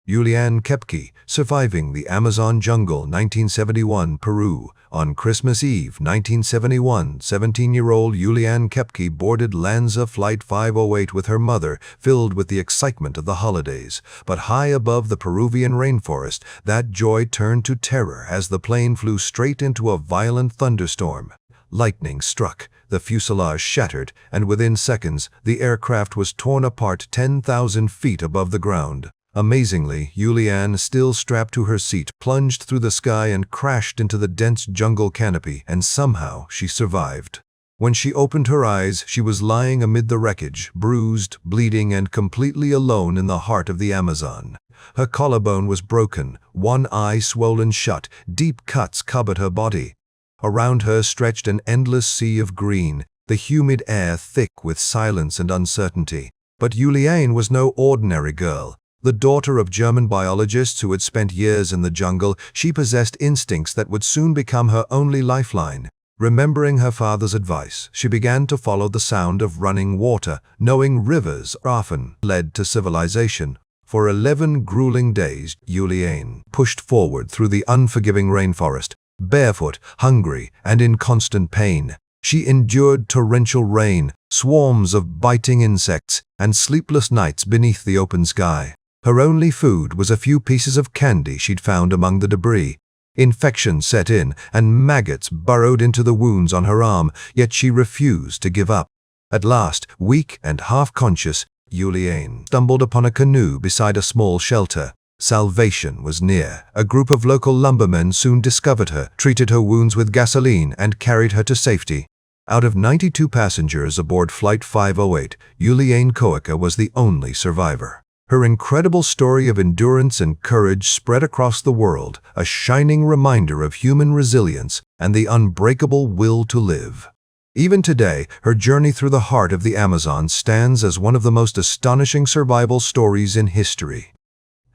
Juliane Koepcke, Surviving the Amazon Jungle, 1971, Peru. On Christmas Eve, 1971, 17-year-old Juliane Koepcke boarded Lanza Flight 508 with her mother, filled with the excitement of the holidays. But high above the Peruvian rainforest, that joy turned to terror as the plane flew straight into a violent thunderstorm. Lightning struck, the fuselage shattered, and within seconds, the aircraft was torn apart 10,000 feet above the ground. Amazingly, Juliane, still strapped to her seat, plunged through the sky and crashed into the dense jungle canopy, and somehow she survived. When she opened her eyes, she was lying amid the wreckage, bruised, bleeding, and completely alone in the heart of the Amazon. Her collarbone was broken, one eye swollen shut, deep cuts covered her body. Around her stretched an endless sea of green, the humid air thick with silence and uncertainty. But Juliane was no ordinary girl. The daughter of German biologists who had spent years in the jungle, she possessed instincts that would soon become her only lifeline. Remembering her father's advice, she began to follow the sound of running water, knowing rivers often led to civilization. For 11 grueling days, Juliane pushed forward through the unforgiving rainforest, barefoot, hungry, and in constant pain. She endured torrential rain, swarms of biting insects, and sleepless nights beneath the open sky. Her only food was a few pieces of candy she'd found among the debris. Infection set in, and maggots burrowed into the wounds on her arm, yet she refused to give up. At last, weak and half-conscious, Juliane stumbled upon a canoe beside a small shelter. Salvation was near. A group of local lumbermen soon discovered her, treated her wounds with gasoline, and carried her to safety. Out of 92 passengers aboard Flight 508, Juliane Koepcke was the only survivor. Her incredible story of endurance and courage spread across the world, a shining reminder of human resilience and the unbreakable will to live. Even today, her journey through the heart of the Amazon stands as one of the most astonishing survival stories in history.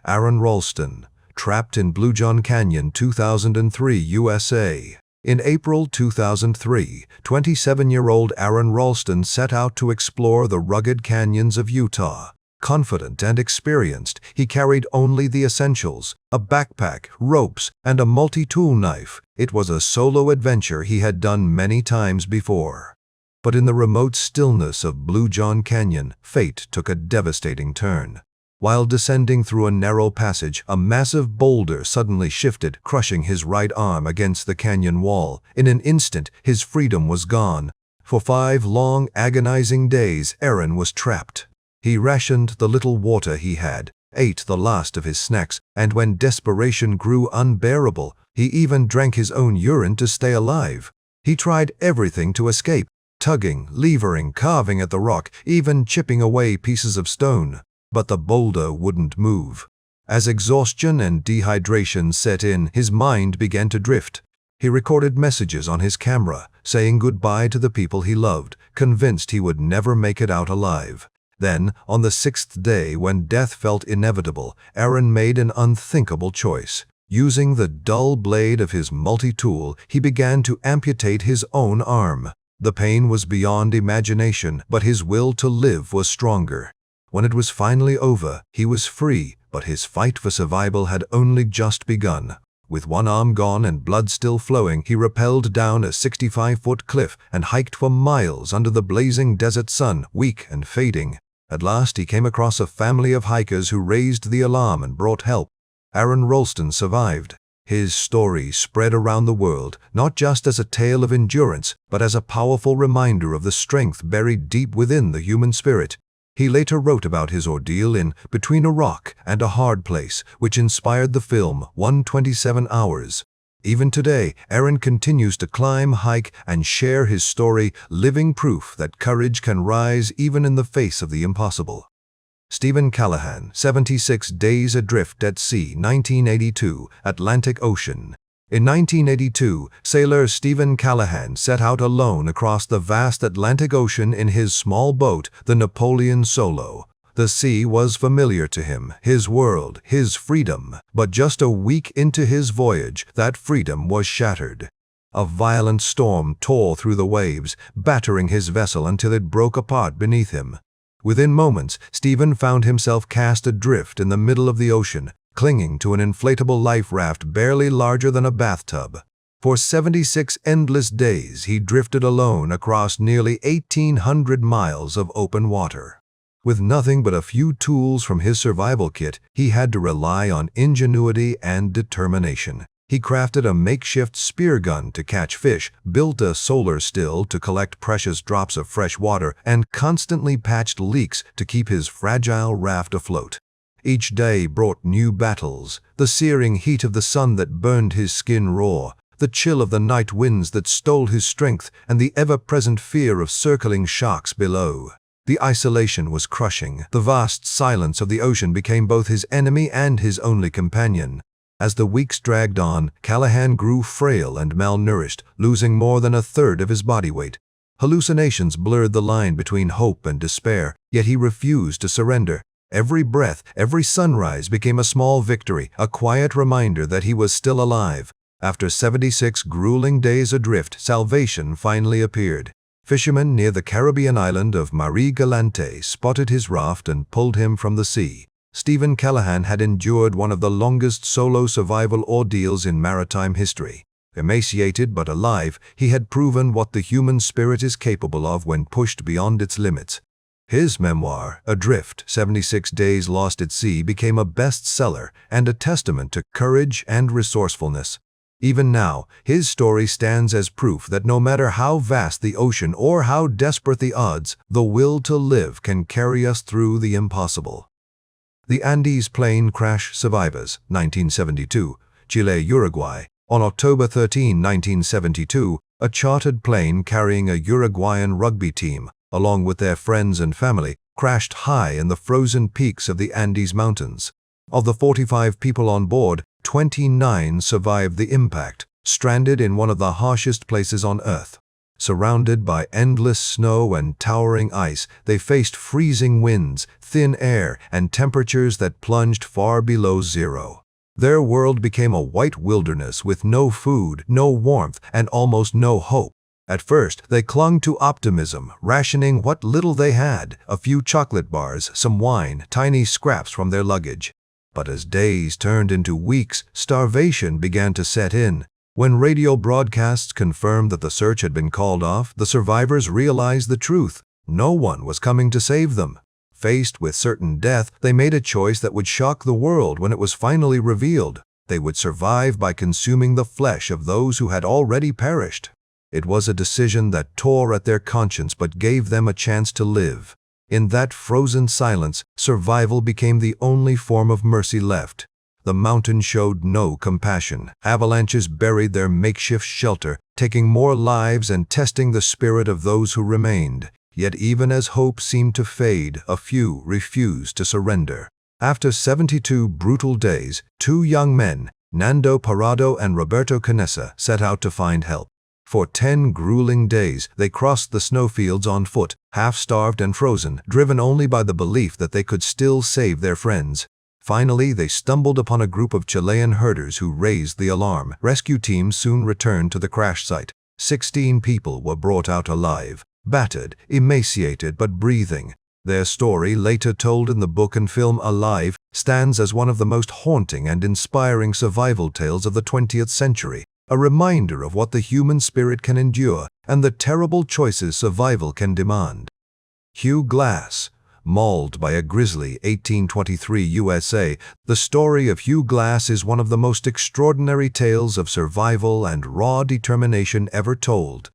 Aron Ralston, trapped in Blue John Canyon, 2003, USA. In April 2003, 27-year-old Aron Ralston set out to explore the rugged canyons of Utah. Confident and experienced, he carried only the essentials: a backpack, ropes, and a multi-tool knife. It was a solo adventure he had done many times before. But in the remote stillness of Blue John Canyon, fate took a devastating turn. While descending through a narrow passage, a massive boulder suddenly shifted, crushing his right arm against the canyon wall. In an instant, his freedom was gone. For 5 long, agonizing days, Aron was trapped. He rationed the little water he had, ate the last of his snacks, and when desperation grew unbearable, he even drank his own urine to stay alive. He tried everything to escape, tugging, levering, carving at the rock, even chipping away pieces of stone. But the boulder wouldn't move. As exhaustion and dehydration set in, his mind began to drift. He recorded messages on his camera, saying goodbye to the people he loved, convinced he would never make it out alive. Then, on the 6th day, when death felt inevitable, Aron made an unthinkable choice. Using the dull blade of his multi-tool, he began to amputate his own arm. The pain was beyond imagination, but his will to live was stronger. When it was finally over, he was free, but his fight for survival had only just begun. With one arm gone and blood still flowing, he rappelled down a 65-foot cliff and hiked for miles under the blazing desert sun, weak and fading. At last he came across a family of hikers who raised the alarm and brought help. Aron Ralston survived. His story spread around the world, not just as a tale of endurance, but as a powerful reminder of the strength buried deep within the human spirit. He later wrote about his ordeal in Between a Rock and a Hard Place, which inspired the film 127 Hours. Even today, Aron continues to climb, hike, and share his story, living proof that courage can rise even in the face of the impossible. Stephen Callahan, 76 Days Adrift at Sea, 1982, Atlantic Ocean. In 1982, sailor Stephen Callahan set out alone across the vast Atlantic Ocean in his small boat, the Napoleon Solo. The sea was familiar to him, his world, his freedom. But just a week into his voyage, that freedom was shattered. A violent storm tore through the waves, battering his vessel until it broke apart beneath him. Within moments, Stephen found himself cast adrift in the middle of the ocean. clinging to an inflatable life raft barely larger than a bathtub. For 76 endless days, he drifted alone across nearly 1,800 miles of open water. With nothing but a few tools from his survival kit, he had to rely on ingenuity and determination. He crafted a makeshift spear gun to catch fish, built a solar still to collect precious drops of fresh water, and constantly patched leaks to keep his fragile raft afloat. Each day brought new battles, the searing heat of the sun that burned his skin raw, the chill of the night winds that stole his strength, and the ever-present fear of circling sharks below. The isolation was crushing. The vast silence of the ocean became both his enemy and his only companion. As the weeks dragged on, Callahan grew frail and malnourished, losing more than a third of his body weight. Hallucinations blurred the line between hope and despair, yet he refused to surrender. Every breath, every sunrise became a small victory, a quiet reminder that he was still alive. After 76 grueling days adrift, salvation finally appeared. Fishermen near the Caribbean island of Marie Galante spotted his raft and pulled him from the sea. Stephen Callahan had endured one of the longest solo survival ordeals in maritime history. Emaciated but alive, he had proven what the human spirit is capable of when pushed beyond its limits. His memoir, Adrift, 76 Days Lost at Sea, became a bestseller and a testament to courage and resourcefulness. Even now, his story stands as proof that no matter how vast the ocean or how desperate the odds, the will to live can carry us through the impossible. The Andes Plane Crash Survivors, 1972, Chile, Uruguay. On October 13, 1972, a chartered plane carrying a Uruguayan rugby team, along with their friends and family, crashed high in the frozen peaks of the Andes Mountains. Of the 45 people on board, 29 survived the impact, stranded in one of the harshest places on Earth. Surrounded by endless snow and towering ice, they faced freezing winds, thin air, and temperatures that plunged far below zero. Their world became a white wilderness with no food, no warmth, and almost no hope. At first, they clung to optimism, rationing what little they had, a few chocolate bars, some wine, tiny scraps from their luggage. But as days turned into weeks, starvation began to set in. When radio broadcasts confirmed that the search had been called off, the survivors realized the truth. No one was coming to save them. Faced with certain death, they made a choice that would shock the world when it was finally revealed. They would survive by consuming the flesh of those who had already perished. It was a decision that tore at their conscience but gave them a chance to live. In that frozen silence, survival became the only form of mercy left. The mountain showed no compassion. Avalanches buried their makeshift shelter, taking more lives and testing the spirit of those who remained. Yet even as hope seemed to fade, a few refused to surrender. After 72 brutal days, two young men, Nando Parado and Roberto Canessa, set out to find help. For 10 grueling days, they crossed the snowfields on foot, half-starved and frozen, driven only by the belief that they could still save their friends. Finally, they stumbled upon a group of Chilean herders who raised the alarm. Rescue teams soon returned to the crash site. 16 people were brought out alive, battered, emaciated but breathing. Their story, later told in the book and film Alive, stands as one of the most haunting and inspiring survival tales of the 20th century. A reminder of what the human spirit can endure and the terrible choices survival can demand. Hugh Glass, Mauled by a Grizzly, 1823 USA. The story of Hugh Glass is one of the most extraordinary tales of survival and raw determination ever told.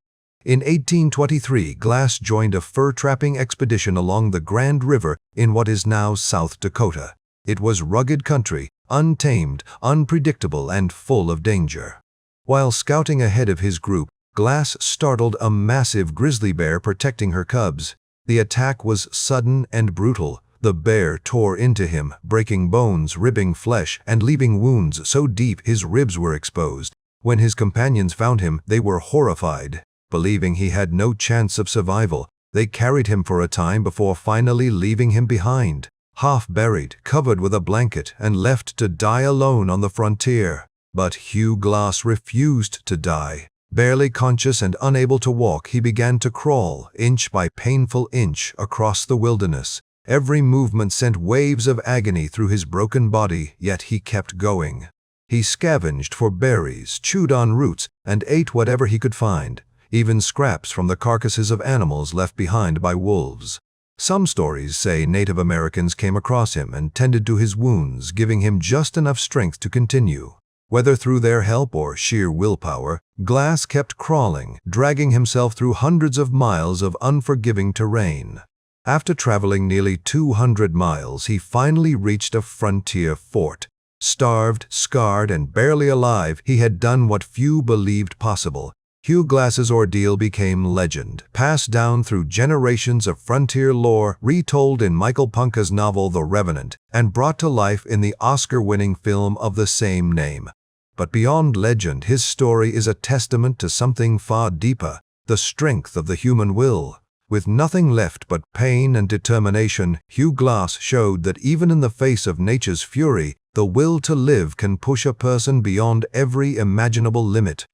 In 1823, Glass joined a fur-trapping expedition along the Grand River in what is now South Dakota. It was rugged country, untamed, unpredictable, and full of danger. While scouting ahead of his group, Glass startled a massive grizzly bear protecting her cubs. The attack was sudden and brutal. The bear tore into him, breaking bones, ripping flesh, and leaving wounds so deep his ribs were exposed. When his companions found him, they were horrified. Believing he had no chance of survival, they carried him for a time before finally leaving him behind, half-buried, covered with a blanket, and left to die alone on the frontier. But Hugh Glass refused to die. Barely conscious and unable to walk, he began to crawl, inch by painful inch, across the wilderness. Every movement sent waves of agony through his broken body, yet he kept going. He scavenged for berries, chewed on roots, and ate whatever he could find, even scraps from the carcasses of animals left behind by wolves. Some stories say Native Americans came across him and tended to his wounds, giving him just enough strength to continue. Whether through their help or sheer willpower, Glass kept crawling, dragging himself through hundreds of miles of unforgiving terrain. After traveling nearly 200 miles, he finally reached a frontier fort. Starved, scarred, and barely alive, he had done what few believed possible. Hugh Glass's ordeal became legend, passed down through generations of frontier lore, retold in Michael Punke's novel The Revenant, and brought to life in the Oscar-winning film of the same name. But beyond legend, his story is a testament to something far deeper, the strength of the human will. With nothing left but pain and determination, Hugh Glass showed that even in the face of nature's fury, the will to live can push a person beyond every imaginable limit.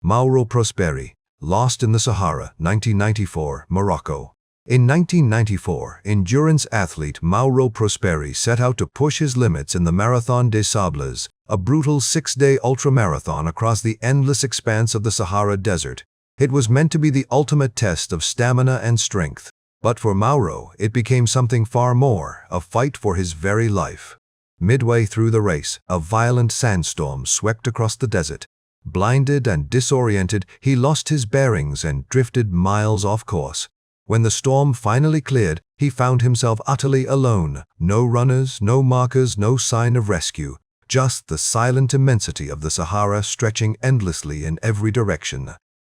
Mauro Prosperi, Lost in the Sahara, 1994, Morocco. In 1994, endurance athlete Mauro Prosperi set out to push his limits in the Marathon des Sables, a brutal 6-day ultramarathon across the endless expanse of the Sahara Desert. It was meant to be the ultimate test of stamina and strength. But for Mauro, it became something far more, a fight for his very life. Midway through the race, a violent sandstorm swept across the desert. Blinded and disoriented, he lost his bearings and drifted miles off course. When the storm finally cleared, he found himself utterly alone. No runners, no markers, no sign of rescue. Just the silent immensity of the Sahara stretching endlessly in every direction.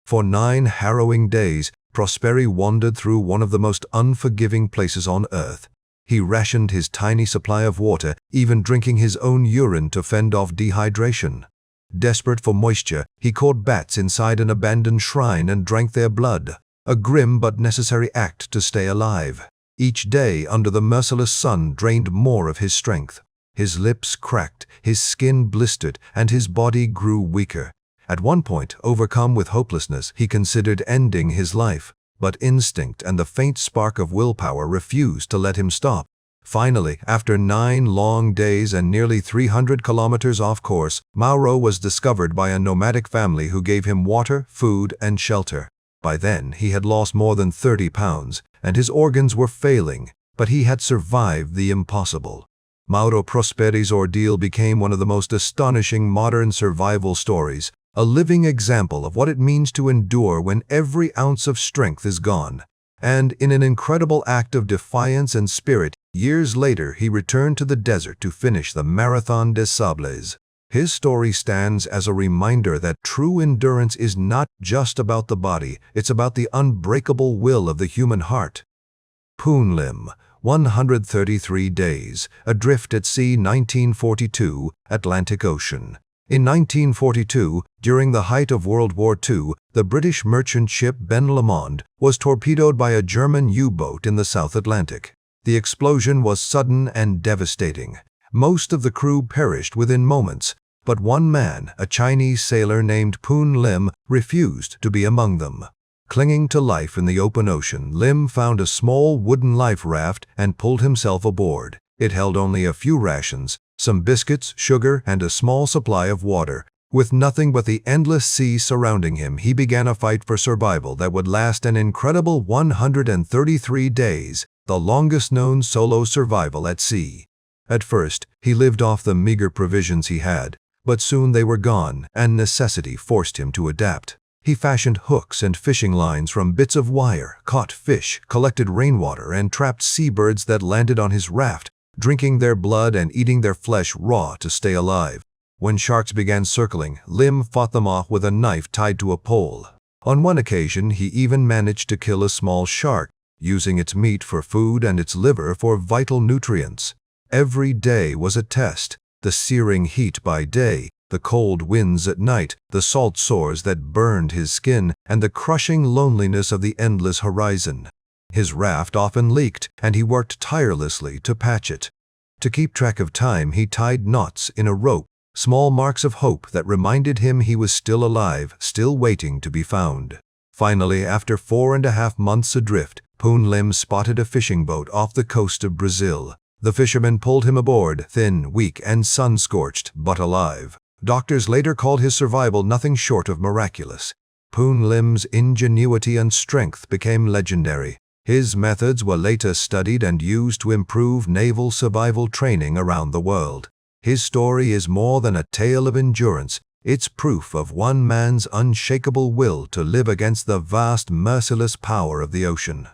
For 9 harrowing days, Prosperi wandered through one of the most unforgiving places on earth. He rationed his tiny supply of water, even drinking his own urine to fend off dehydration. Desperate for moisture, he caught bats inside an abandoned shrine and drank their blood, a grim but necessary act to stay alive. Each day under the merciless sun drained more of his strength. His lips cracked, his skin blistered, and his body grew weaker. At one point, overcome with hopelessness, he considered ending his life, but instinct and the faint spark of willpower refused to let him stop. Finally, after 9 long days and nearly 300 kilometers off course, Mauro was discovered by a nomadic family who gave him water, food, and shelter. By then, he had lost more than 30 pounds, and his organs were failing, but he had survived the impossible. Mauro Prosperi's ordeal became one of the most astonishing modern survival stories, a living example of what it means to endure when every ounce of strength is gone. And in an incredible act of defiance and spirit, years later he returned to the desert to finish the Marathon des Sables. His story stands as a reminder that true endurance is not just about the body, it's about the unbreakable will of the human heart. Poon Lim, 133 days, adrift at sea 1942, Atlantic Ocean. In 1942, during the height of World War II, the British merchant ship Ben Lomond was torpedoed by a German U-boat in the South Atlantic. The explosion was sudden and devastating. Most of the crew perished within moments, but one man, a Chinese sailor named Poon Lim, refused to be among them. Clinging to life in the open ocean, Lim found a small wooden life raft and pulled himself aboard. It held only a few rations, some biscuits, sugar, and a small supply of water. With nothing but the endless sea surrounding him, he began a fight for survival that would last an incredible 133 days, the longest known solo survival at sea. At first, he lived off the meager provisions he had, but soon they were gone, and necessity forced him to adapt. He fashioned hooks and fishing lines from bits of wire, caught fish, collected rainwater, and trapped seabirds that landed on his raft, drinking their blood and eating their flesh raw to stay alive. When sharks began circling, Lim fought them off with a knife tied to a pole. On one occasion, he even managed to kill a small shark, using its meat for food and its liver for vital nutrients. Every day was a test, the searing heat by day, the cold winds at night, the salt sores that burned his skin, and the crushing loneliness of the endless horizon. His raft often leaked, and he worked tirelessly to patch it. To keep track of time, he tied knots in a rope, small marks of hope that reminded him he was still alive, still waiting to be found. Finally, after 4.5 months adrift, Poon spotted a fishing boat off the coast of Brazil. The fishermen pulled him aboard, thin, weak, and sun-scorched, but alive. Doctors later called his survival nothing short of miraculous. Poon's ingenuity and strength became legendary. His methods were later studied and used to improve naval survival training around the world. His story is more than a tale of endurance. It's proof of one man's unshakable will to live against the vast, merciless power of the ocean.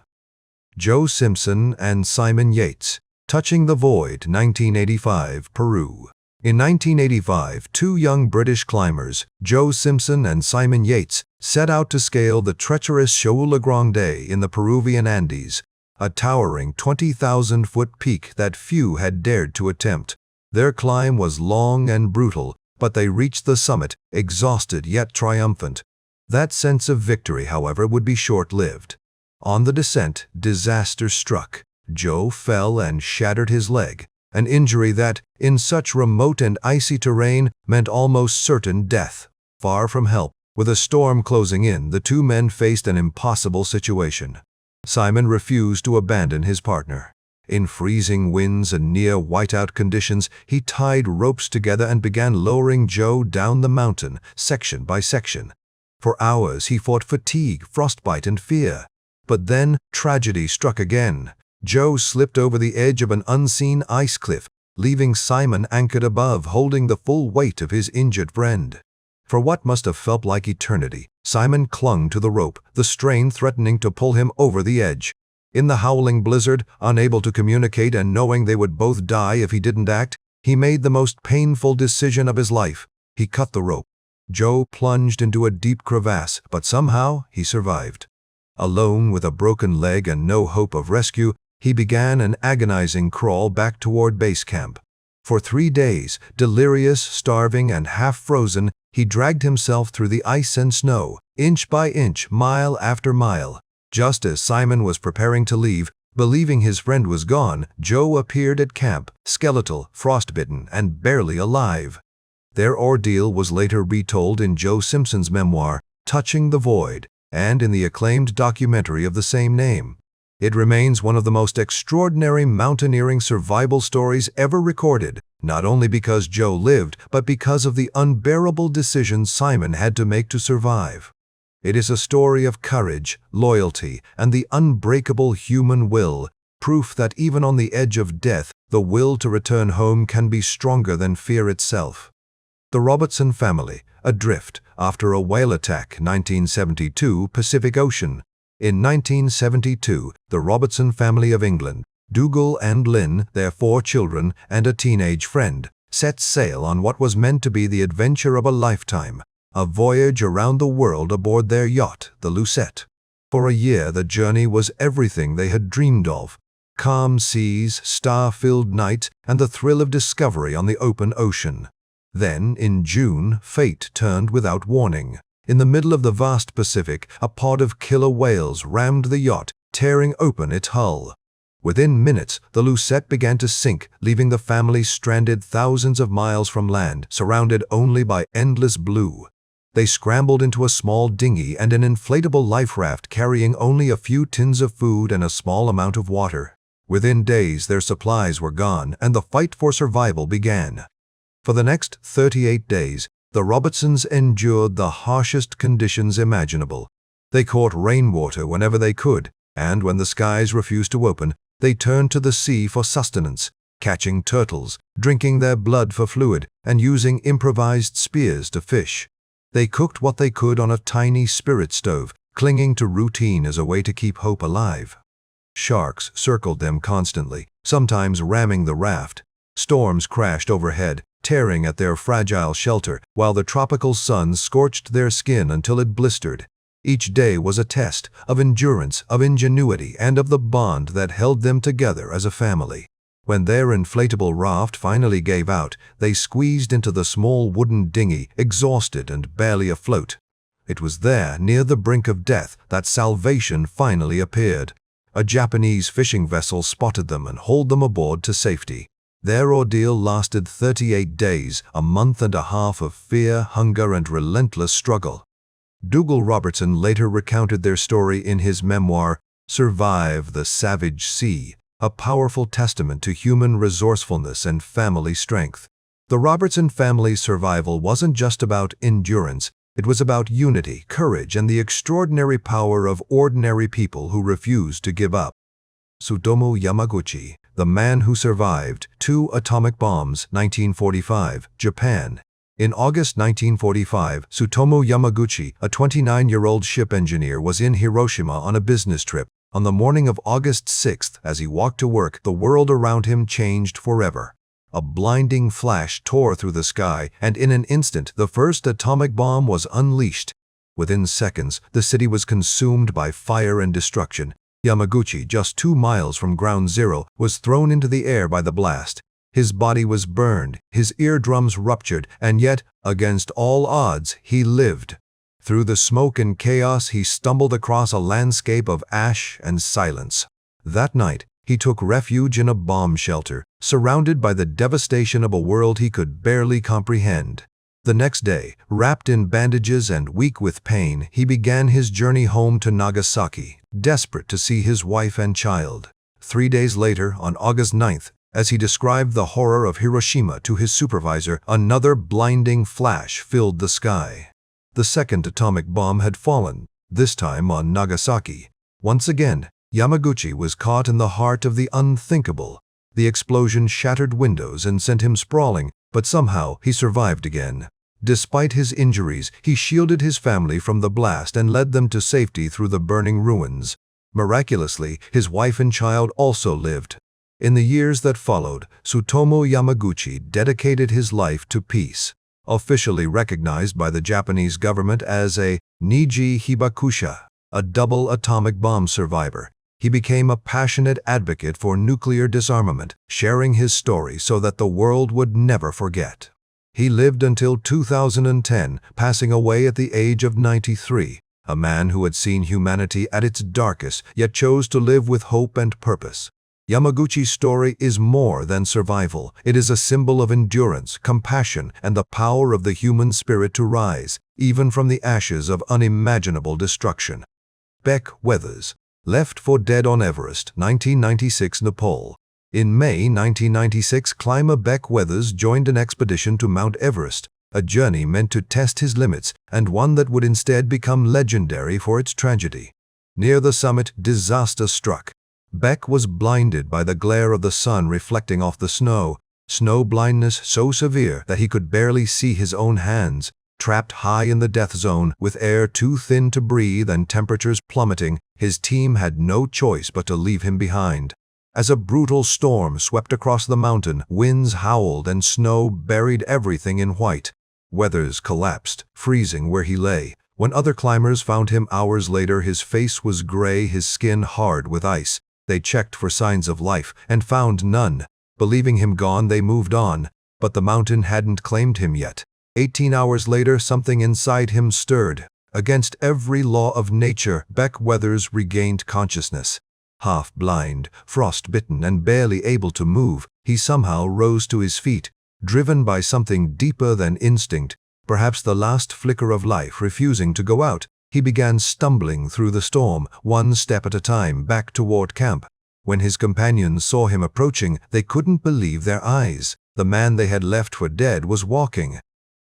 Joe Simpson and Simon Yates. Touching the Void, 1985, Peru. In 1985, two young British climbers, Joe Simpson and Simon Yates, set out to scale the treacherous Choula Grande in the Peruvian Andes, a towering 20,000-foot peak that few had dared to attempt. Their climb was long and brutal, but they reached the summit, exhausted yet triumphant. That sense of victory, however, would be short-lived. On the descent, disaster struck. Joe fell and shattered his leg, an injury that, in such remote and icy terrain, meant almost certain death. Far from help, with a storm closing in, the two men faced an impossible situation. Simon refused to abandon his partner. In freezing winds and near whiteout conditions, he tied ropes together and began lowering Joe down the mountain, section by section. For hours he fought fatigue, frostbite, and fear. But then tragedy struck again. Joe slipped over the edge of an unseen ice cliff, leaving Simon anchored above, holding the full weight of his injured friend. For what must have felt like eternity, Simon clung to the rope, the strain threatening to pull him over the edge. In the howling blizzard, unable to communicate and knowing they would both die if he didn't act, he made the most painful decision of his life. He cut the rope. Joe plunged into a deep crevasse, but somehow he survived. Alone with a broken leg and no hope of rescue, he began an agonizing crawl back toward base camp. For 3 days, delirious, starving, and half-frozen, he dragged himself through the ice and snow, inch by inch, mile after mile. Just as Simon was preparing to leave, believing his friend was gone, Joe appeared at camp, skeletal, frostbitten, and barely alive. Their ordeal was later retold in Joe Simpson's memoir, Touching the Void, and in the acclaimed documentary of the same name. It remains one of the most extraordinary mountaineering survival stories ever recorded, not only because Joe lived, but because of the unbearable decisions Simon had to make to survive. It is a story of courage, loyalty, and the unbreakable human will, proof that even on the edge of death, the will to return home can be stronger than fear itself. The Robertson family, adrift after a whale attack, 1972, Pacific Ocean. In 1972, the Robertson family of England, Dougal and Lynn, their 4 children, and a teenage friend, set sail on what was meant to be the adventure of a lifetime, a voyage around the world aboard their yacht, the Lucette. For a year, the journey was everything they had dreamed of. Calm seas, star-filled nights, and the thrill of discovery on the open ocean. Then, in June, fate turned without warning. In the middle of the vast Pacific, a pod of killer whales rammed the yacht, tearing open its hull. Within minutes, the Lucette began to sink, leaving the family stranded thousands of miles from land, surrounded only by endless blue. They scrambled into a small dinghy and an inflatable life raft carrying only a few tins of food and a small amount of water. Within days, their supplies were gone, and the fight for survival began. For the next 38 days, the Robertsons endured the harshest conditions imaginable. They caught rainwater whenever they could, and when the skies refused to open, they turned to the sea for sustenance, catching turtles, drinking their blood for fluid, and using improvised spears to fish. They cooked what they could on a tiny spirit stove, clinging to routine as a way to keep hope alive. Sharks circled them constantly, sometimes ramming the raft. Storms crashed overhead, tearing at their fragile shelter, while the tropical sun scorched their skin until it blistered. Each day was a test of endurance, of ingenuity, and of the bond that held them together as a family. When their inflatable raft finally gave out, they squeezed into the small wooden dinghy, exhausted and barely afloat. It was there, near the brink of death, that salvation finally appeared. A Japanese fishing vessel spotted them and hauled them aboard to safety. Their ordeal lasted 38 days, a month and a half of fear, hunger, and relentless struggle. Dougal Robertson later recounted their story in his memoir, Survive the savage sea, a powerful testament to human resourcefulness and family strength. The Robertson family's survival wasn't just about endurance, it was about unity, courage, and the extraordinary power of ordinary people who refused to give up. Tsutomu Yamaguchi, the man who survived 2 atomic bombs, 1945, Japan. In August 1945, Tsutomu Yamaguchi, a 29-year-old ship engineer, was in Hiroshima on a business trip. On the morning of August 6th, as he walked to work, the world around him changed forever. A blinding flash tore through the sky, and in an instant, the first atomic bomb was unleashed. Within seconds, the city was consumed by fire and destruction. Yamaguchi, just 2 miles from ground zero, was thrown into the air by the blast. His body was burned, his eardrums ruptured, and yet, against all odds, he lived. Through the smoke and chaos, he stumbled across a landscape of ash and silence. That night, he took refuge in a bomb shelter, surrounded by the devastation of a world he could barely comprehend. The next day, wrapped in bandages and weak with pain, he began his journey home to Nagasaki, desperate to see his wife and child. 3 days later, on August 9th, as he described the horror of Hiroshima to his supervisor, another blinding flash filled the sky. The second atomic bomb had fallen, this time on Nagasaki. Once again, Yamaguchi was caught in the heart of the unthinkable. The explosion shattered windows and sent him sprawling, but somehow he survived again. Despite his injuries, he shielded his family from the blast and led them to safety through the burning ruins. Miraculously, his wife and child also lived. In the years that followed, Tsutomu Yamaguchi dedicated his life to peace. Officially recognized by the Japanese government as a Niji Hibakusha, a double atomic bomb survivor, he became a passionate advocate for nuclear disarmament, sharing his story so that the world would never forget. He lived until 2010, passing away at the age of 93, a man who had seen humanity at its darkest, yet chose to live with hope and purpose. Yamaguchi's story is more than survival. It is a symbol of endurance, compassion, and the power of the human spirit to rise, even from the ashes of unimaginable destruction. Beck Weathers, left for dead on Everest, 1996, Nepal. In May 1996, climber Beck Weathers joined an expedition to Mount Everest, a journey meant to test his limits and one that would instead become legendary for its tragedy. Near the summit, disaster struck. Beck was blinded by the glare of the sun reflecting off the snow blindness so severe that he could barely see his own hands. Trapped high in the death zone, with air too thin to breathe and temperatures plummeting, his team had no choice but to leave him behind. As a brutal storm swept across the mountain, winds howled and snow buried everything in white. Weathers collapsed, freezing where he lay. When other climbers found him hours later, his face was gray, his skin hard with ice. They checked for signs of life and found none. Believing him gone, they moved on, but the mountain hadn't claimed him yet. 18 hours later, something inside him stirred. Against every law of nature, Beck Weathers regained consciousness. Half-blind, frost-bitten, and barely able to move, he somehow rose to his feet, driven by something deeper than instinct, perhaps the last flicker of life refusing to go out. He began stumbling through the storm, one step at a time, back toward camp. When his companions saw him approaching, they couldn't believe their eyes. The man they had left for dead was walking.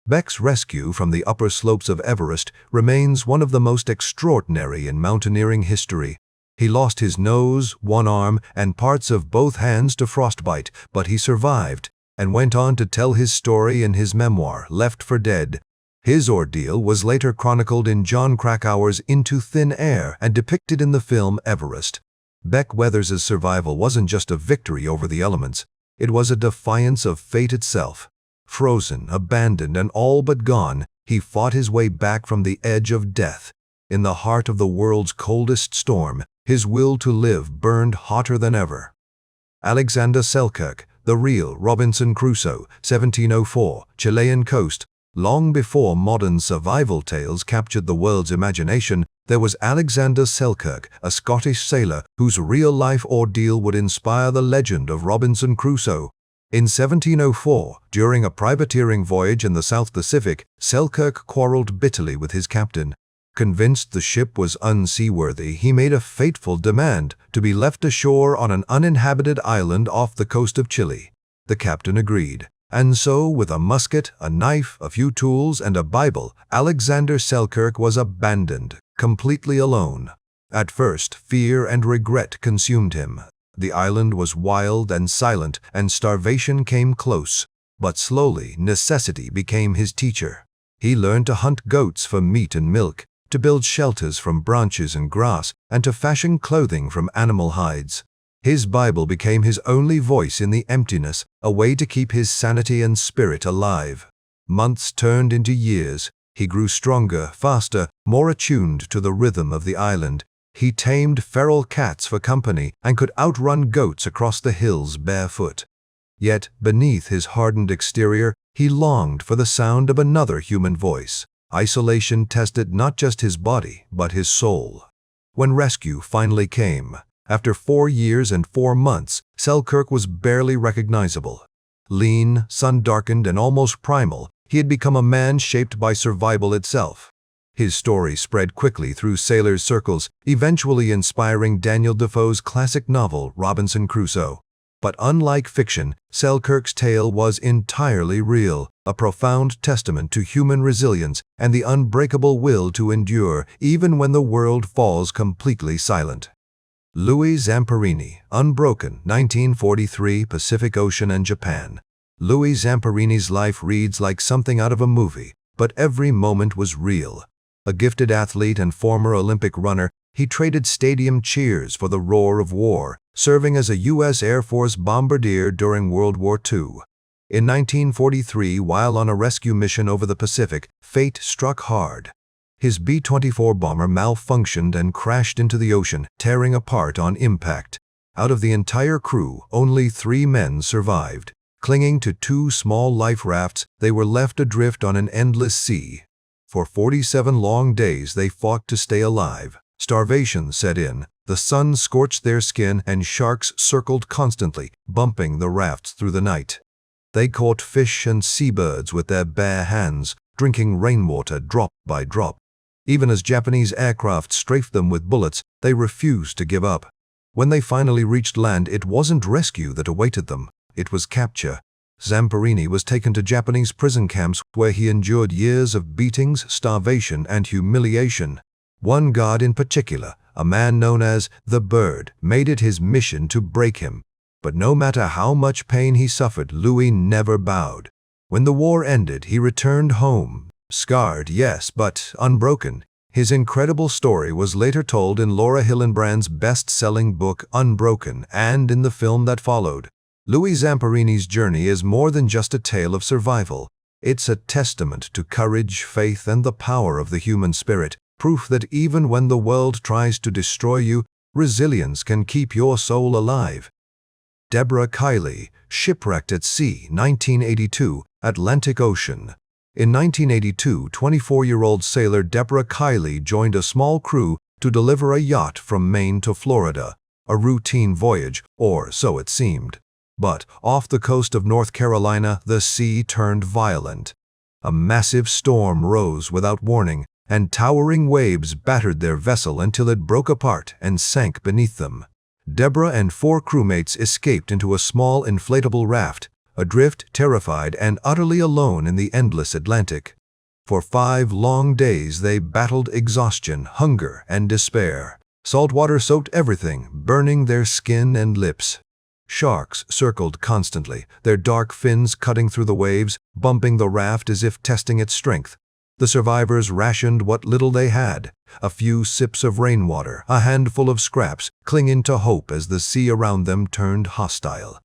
Beck's rescue from the upper slopes of Everest remains one of the most extraordinary in mountaineering history. He lost his nose, one arm, and parts of both hands to frostbite, but he survived and went on to tell his story in his memoir, Left for Dead. His ordeal was later chronicled in John Krakauer's Into Thin Air and depicted in the film Everest. Beck Weathers' survival wasn't just a victory over the elements, it was a defiance of fate itself. Frozen, abandoned, and all but gone, he fought his way back from the edge of death. In the heart of the world's coldest storm, his will to live burned hotter than ever. Alexander Selkirk, the real Robinson Crusoe, 1704, Chilean coast. Long before modern survival tales captured the world's imagination, there was Alexander Selkirk, a Scottish sailor whose real-life ordeal would inspire the legend of Robinson Crusoe. In 1704, during a privateering voyage in the South Pacific, Selkirk quarreled bitterly with his captain. Convinced the ship was unseaworthy, he made a fateful demand to be left ashore on an uninhabited island off the coast of Chile. The captain agreed, and so, with a musket, a knife, a few tools, and a Bible, Alexander Selkirk was abandoned, completely alone. At first, fear and regret consumed him. The island was wild and silent, and starvation came close. But slowly, necessity became his teacher. He learned to hunt goats for meat and milk, to build shelters from branches and grass, and to fashion clothing from animal hides. His Bible became his only voice in the emptiness, a way to keep his sanity and spirit alive. Months turned into years. He grew stronger, faster, more attuned to the rhythm of the island. He tamed feral cats for company and could outrun goats across the hills barefoot. Yet, beneath his hardened exterior, he longed for the sound of another human voice. Isolation tested not just his body, but his soul. When rescue finally came, after 4 years and 4 months, Selkirk was barely recognizable. Lean, sun-darkened, and almost primal, he had become a man shaped by survival itself. His story spread quickly through sailors' circles, eventually inspiring Daniel Defoe's classic novel Robinson Crusoe. But unlike fiction, Selkirk's tale was entirely real, a profound testament to human resilience and the unbreakable will to endure even when the world falls completely silent. Louis Zamperini, Unbroken, 1943, Pacific Ocean and Japan. Louis Zamperini's life reads like something out of a movie, but every moment was real. A gifted athlete and former Olympic runner, he traded stadium cheers for the roar of war, serving as a U.S. Air Force bombardier during World War II. In 1943, while on a rescue mission over the Pacific, fate struck hard. His B-24 bomber malfunctioned and crashed into the ocean, tearing apart on impact. Out of the entire crew, only 3 men survived. Clinging to 2 small life rafts, they were left adrift on an endless sea. For 47 long days they fought to stay alive. Starvation set in, the sun scorched their skin, and sharks circled constantly, bumping the rafts through the night. They caught fish and seabirds with their bare hands, drinking rainwater drop by drop. Even as Japanese aircraft strafed them with bullets, they refused to give up. When they finally reached land, it wasn't rescue that awaited them, it was capture. Zamperini was taken to Japanese prison camps where he endured years of beatings, starvation, and humiliation. One guard in particular, a man known as the Bird, made it his mission to break him. But no matter how much pain he suffered, Louis never bowed. When the war ended, he returned home. Scarred, yes, but unbroken. His incredible story was later told in Laura Hillenbrand's best-selling book Unbroken and in the film that followed. Louis Zamperini's journey is more than just a tale of survival. It's a testament to courage, faith, and the power of the human spirit, proof that even when the world tries to destroy you, resilience can keep your soul alive. Deborah Kiley, Shipwrecked at Sea, 1982, Atlantic Ocean. In 1982, 24-year-old sailor Deborah Kiley joined a small crew to deliver a yacht from Maine to Florida, a routine voyage, or so it seemed. But off the coast of North Carolina, the sea turned violent. A massive storm rose without warning, and towering waves battered their vessel until it broke apart and sank beneath them. Deborah and 4 crewmates escaped into a small inflatable raft, adrift, terrified, and utterly alone in the endless Atlantic. For 5 long days they battled exhaustion, hunger, and despair. Salt water soaked everything, burning their skin and lips. Sharks circled constantly, their dark fins cutting through the waves, bumping the raft as if testing its strength. The survivors rationed what little they had, a few sips of rainwater, a handful of scraps, clinging to hope as the sea around them turned hostile.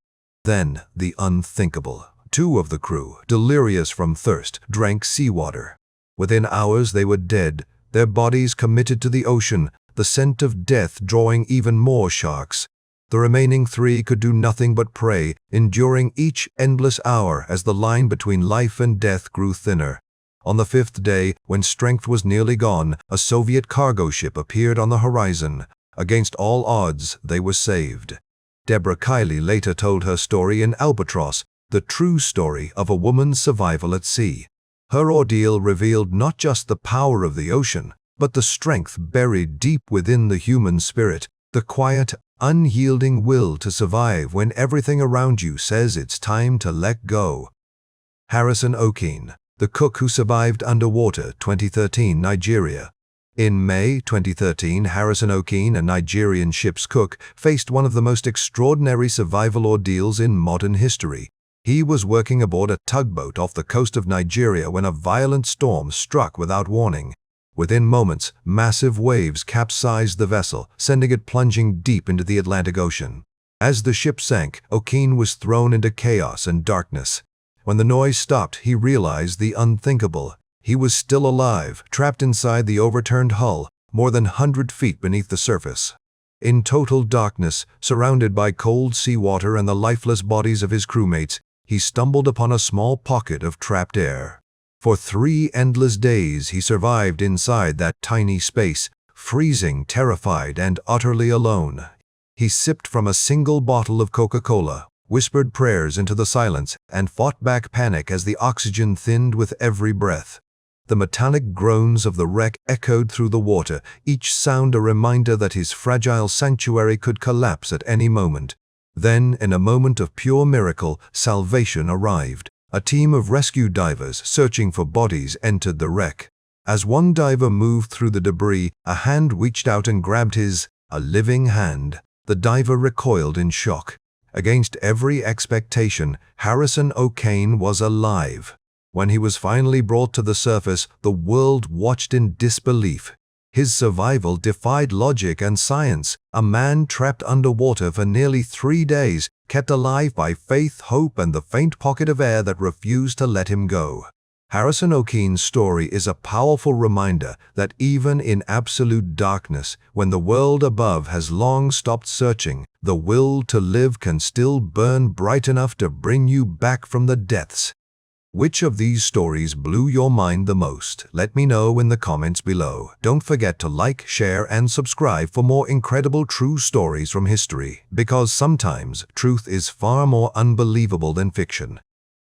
Then, the unthinkable. 2 of the crew, delirious from thirst, drank seawater. Within hours they were dead, their bodies committed to the ocean, the scent of death drawing even more sharks. The remaining 3 could do nothing but pray, enduring each endless hour as the line between life and death grew thinner. On the 5th day, when strength was nearly gone, a Soviet cargo ship appeared on the horizon. Against all odds, they were saved. Deborah Kiley later told her story in Albatross, the true story of a woman's survival at sea. Her ordeal revealed not just the power of the ocean, but the strength buried deep within the human spirit, the quiet, unyielding will to survive when everything around you says it's time to let go. Harrison Okene, the cook who survived underwater, 2013, Nigeria. In May 2013, Harrison Okene, a Nigerian ship's cook, faced one of the most extraordinary survival ordeals in modern history. He was working aboard a tugboat off the coast of Nigeria when a violent storm struck without warning. Within moments, massive waves capsized the vessel, sending it plunging deep into the Atlantic Ocean. As the ship sank, Okene was thrown into chaos and darkness. When the noise stopped, he realized the unthinkable. He was still alive, trapped inside the overturned hull, more than 100 feet beneath the surface. In total darkness, surrounded by cold seawater and the lifeless bodies of his crewmates, he stumbled upon a small pocket of trapped air. For 3 endless days he survived inside that tiny space, freezing, terrified, and utterly alone. He sipped from a single bottle of Coca-Cola, whispered prayers into the silence, and fought back panic as the oxygen thinned with every breath. The metallic groans of the wreck echoed through the water, each sound a reminder that his fragile sanctuary could collapse at any moment. Then, in a moment of pure miracle, salvation arrived. A team of rescue divers searching for bodies entered the wreck. As one diver moved through the debris, a hand reached out and grabbed his, a living hand. The diver recoiled in shock. Against every expectation, Harrison Okene was alive. When he was finally brought to the surface, the world watched in disbelief. His survival defied logic and science. A man trapped underwater for nearly 3 days, kept alive by faith, hope, and the faint pocket of air that refused to let him go. Harrison Okene's story is a powerful reminder that even in absolute darkness, when the world above has long stopped searching, the will to live can still burn bright enough to bring you back from the depths. Which of these stories blew your mind the most? Let me know in the comments below. Don't forget to like, share, and subscribe for more incredible true stories from history, because sometimes truth is far more unbelievable than fiction.